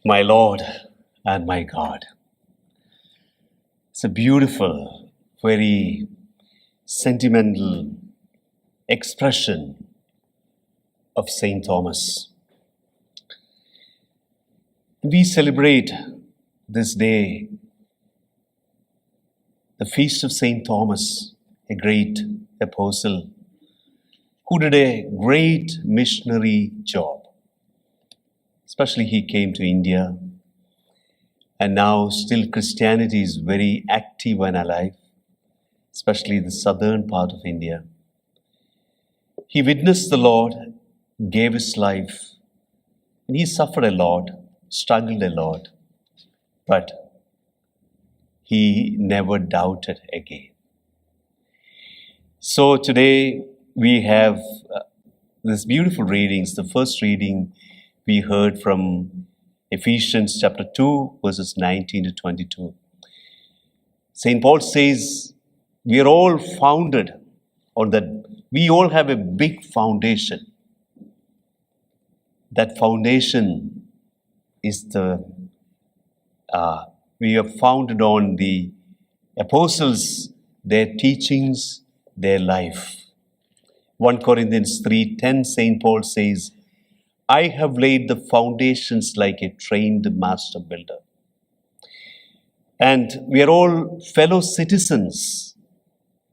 My Lord and my God. It's a beautiful, very sentimental expression of Saint Thomas. We celebrate this day the feast of Saint Thomas, a great apostle who did a great missionary job. Especially he came to India, and now still Christianity is very active and alive, especially the southern part of India. He witnessed the Lord, gave his life, and he suffered a lot, struggled a lot, but he never doubted again. So today we have these beautiful readings. The first reading we heard from Ephesians chapter 2, verses 19 to 22. St. Paul says, we are all founded on that. We all have a big foundation. That foundation is we are founded on the apostles, their teachings, their life. 1 Corinthians 3:10, St. Paul says, I have laid the foundations like a trained master builder. And we are all fellow citizens.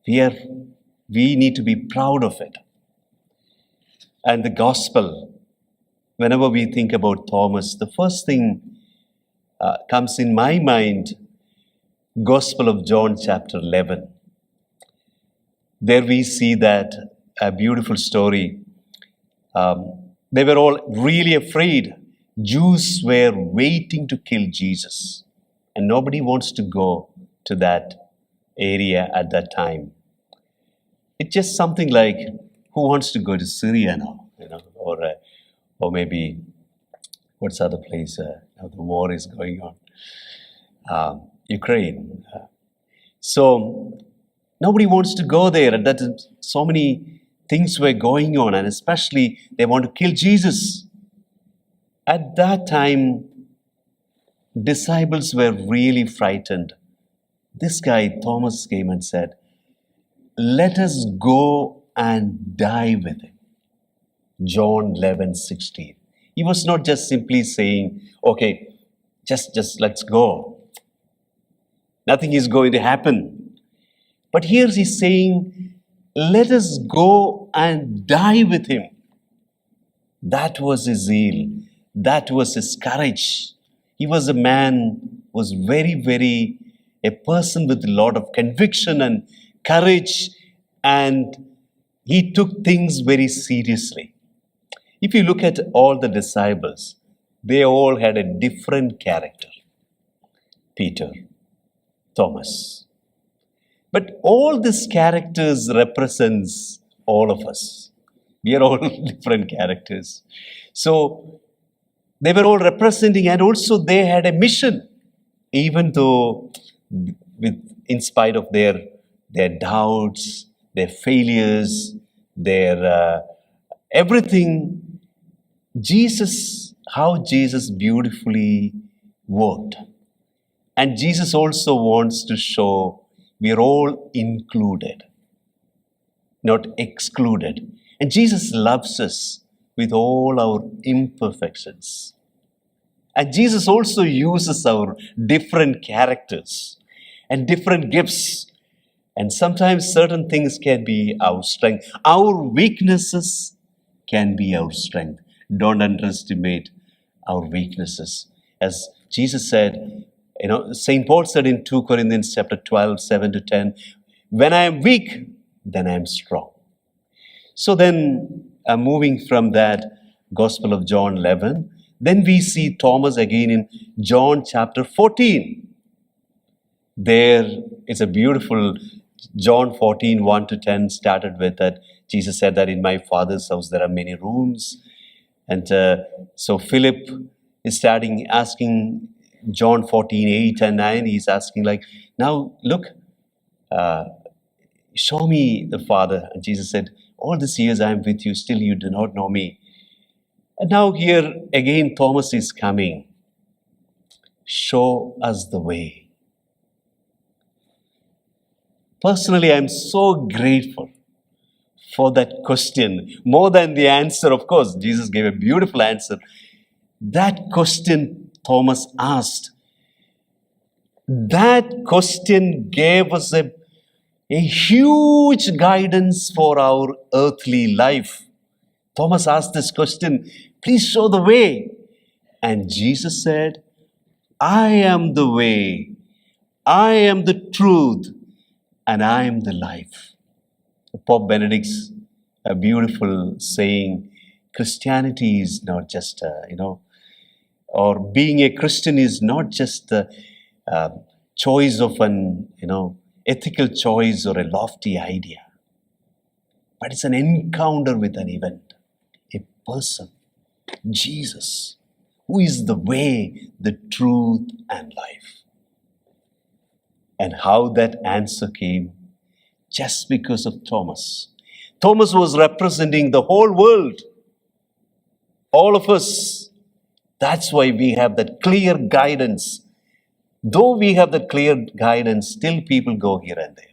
We need to be proud of it. And the gospel, whenever we think about Thomas, the first thing comes in my mind, Gospel of John chapter 11. There we see that a beautiful story. They were all really afraid. Jews were waiting to kill Jesus. And nobody wants to go to that area at that time. It's just something like, who wants to go to Syria now? Or maybe, what's the other place? The war is going on. Ukraine. So, nobody wants to go there. And that so many things were going on, and especially they want to kill Jesus. At that time, disciples were really frightened. This guy, Thomas, came and said, let us go and die with him. John 11:16. He was not just simply saying, okay, just let's go. Nothing is going to happen. But here he's saying, let us go and die with him. That was his zeal. That was his courage. He was a man, was very, a person with a lot of conviction and courage, and he took things very seriously. If you look at all the disciples, they all had a different character. Peter, Thomas. But all these characters represents all of us. We are all different characters. So they were all representing, and also they had a mission. Even though in spite of their doubts, their failures, their everything, how Jesus beautifully worked. And Jesus also wants to show we are all included, not excluded. And Jesus loves us with all our imperfections. And Jesus also uses our different characters and different gifts. And sometimes certain things can be our strength. Our weaknesses can be our strength. Don't underestimate our weaknesses. As Jesus said, St. Paul said in 2 Corinthians chapter 12, 7 to 10, when I am weak, then I am strong. So then, moving from that Gospel of John 11, then we see Thomas again in John chapter 14. There is a beautiful John 14, 1 to 10 started with that. Jesus said that in my Father's house there are many rooms. And so Philip is starting asking John 14, 8 and 9, he's asking like, now look, show me the Father. And Jesus said, all these years I am with you, still you do not know me. And now here again Thomas is coming. show us the way. Personally, I'm so grateful for that question. More than the answer, of course, Jesus gave a beautiful answer. That question Thomas asked, that question gave us a huge guidance for our earthly life. Thomas asked this question, please show the way. And Jesus said, I am the way, I am the truth, and I am the life. Pope Benedict's a beautiful saying, Christianity is not just, or being a Christian is not just the choice of an, ethical choice or a lofty idea, but it's an encounter with an event, a person, Jesus, who is the way, the truth, and life. And how that answer came just because of Thomas. Thomas was representing the whole world, all of us. That's why we have that clear guidance. Though we have that clear guidance, still people go here and there,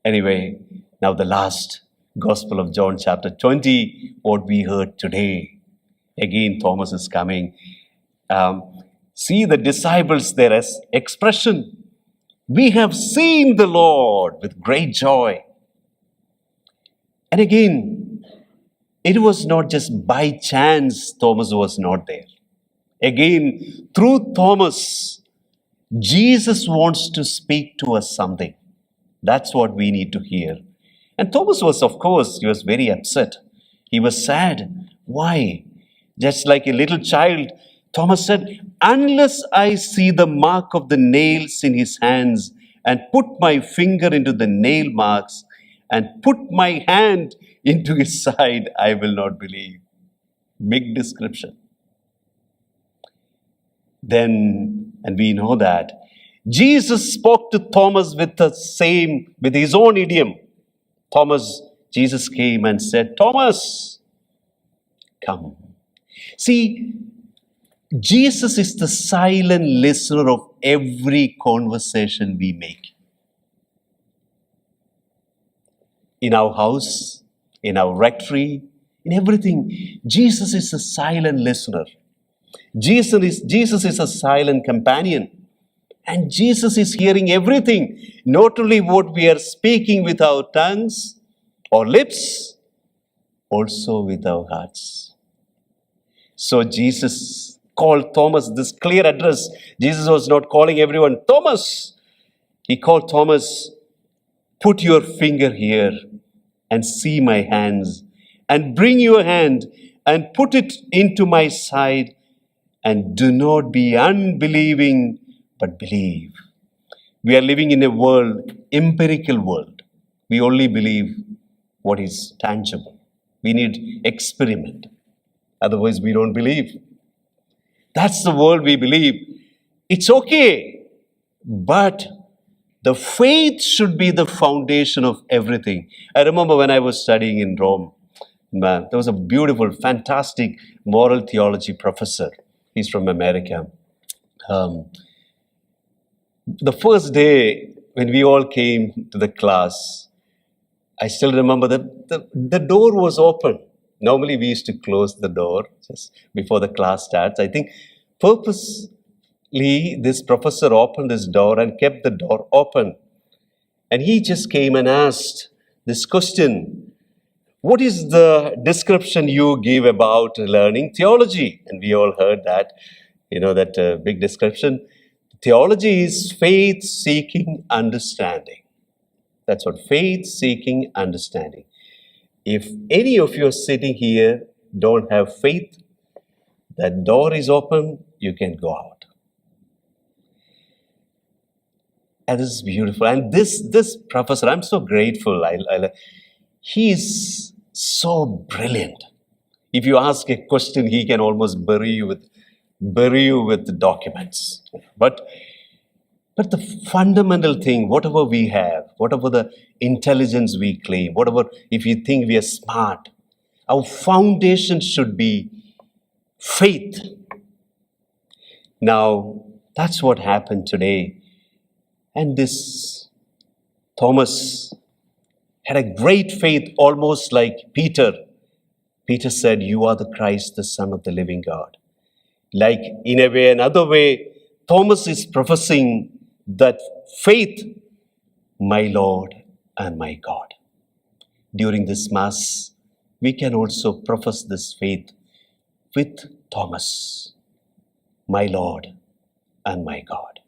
Anyway, now the last Gospel of John chapter 20, what we heard today. Again, Thomas is coming. See the disciples there as expression. We have seen the Lord with great joy. And again, it was not just by chance Thomas was not there. Again, through Thomas, Jesus wants to speak to us something. That's what we need to hear. And Thomas was, of course, he was very upset. He was sad. Why? Just like a little child, Thomas said, unless I see the mark of the nails in his hands and put my finger into the nail marks and put my hand into his side, I will not believe. Big description. Then, and we know that, Jesus spoke to Thomas with his own idiom. Jesus came and said, Thomas, come. See, Jesus is the silent listener of every conversation we make. In our house, in our rectory, in everything, Jesus is a silent listener. Jesus is a silent companion. And Jesus is hearing everything, not only what we are speaking with our tongues or lips, also with our hearts. So Jesus called Thomas this clear address. Jesus was not calling everyone, Thomas. He called Thomas, put your finger here and see my hands, and bring your hand and put it into my side, and do not be unbelieving, but believe. We are living in a world, empirical world. We only believe what is tangible. We need experiment. Otherwise, we don't believe. That's the world we believe. It's okay, but the faith should be the foundation of everything. I remember when I was studying in Rome, there was a beautiful, fantastic moral theology professor. He's from America. The first day when we all came to the class, I still remember that the door was open. Normally we used to close the door just before the class starts. I think purposely this professor opened this door and kept the door open. And he just came and asked this question, what is the description you give about learning theology? And we all heard that, that big description. Theology is faith-seeking understanding. That's what faith-seeking understanding. If any of you are sitting here don't have faith, that door is open, you can go out. And this is beautiful. And this professor, I'm so grateful. He is so brilliant. If you ask a question, he can almost bury you with the documents. But the fundamental thing, whatever we have, whatever the intelligence we claim, whatever, if you think we are smart, our foundation should be faith. Now, that's what happened today. And this Thomas had a great faith, almost like Peter. Peter said, "You are the Christ, the Son of the living God." Like, in a way, another way, Thomas is professing that faith, my Lord and my God. During this Mass, we can also profess this faith with Thomas, my Lord and my God.